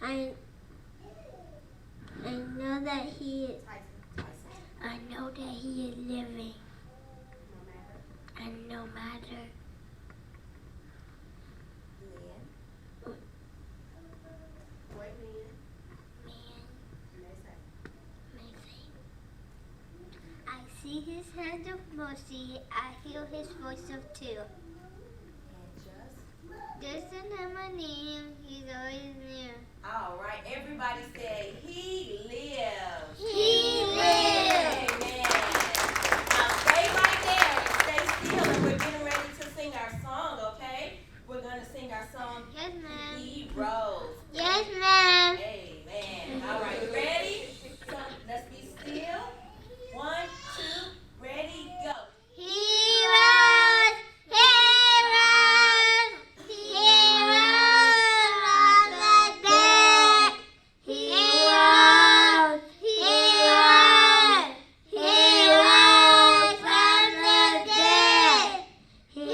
I know that he is. I know that he is living. And no matter. I see his hand of mercy. I hear his voice of two. Just in my name, he's always near. All right, everybody say, He lives. He lives. Amen. Now stay right there and stay still, and we're getting ready to sing our song, okay? We're going to sing our song, Yes, ma'am. He rose. Yes, ma'am. Amen. All right, you ready? So let's be still. 1, 2, ready, go. He rose. He rose. He rose from the dead. He rose. He rose. He rose from the dead. He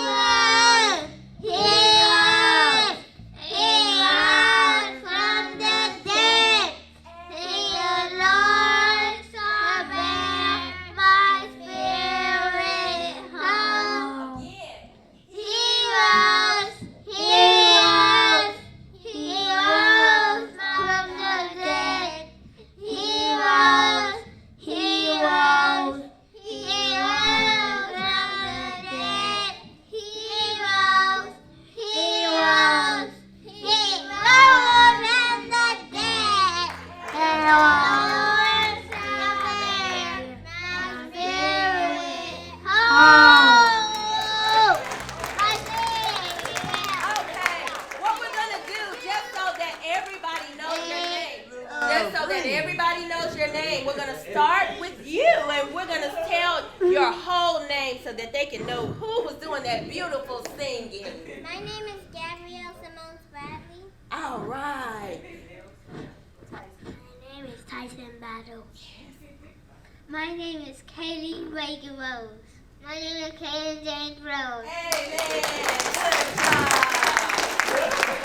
rose. He rose. He rose from the dead. The Lord shall bear my spirit home. Again. He rose, he rose, he rose from the dead. He rose, he rose, he rose from the dead. He rose, he rose, he rose from the dead. The Lord shall bear my spirit home. Okay, what we're going to do, just so that everybody knows your name, we're going to start with you, and we're going to tell your whole name so that they can know who was doing that beautiful singing. My name is Gabrielle Simone Bradley. All right. My name is Tyson Battle. My name is Kaylee Reagan Rose. My name is Kaden James Rose. Amen. Good job.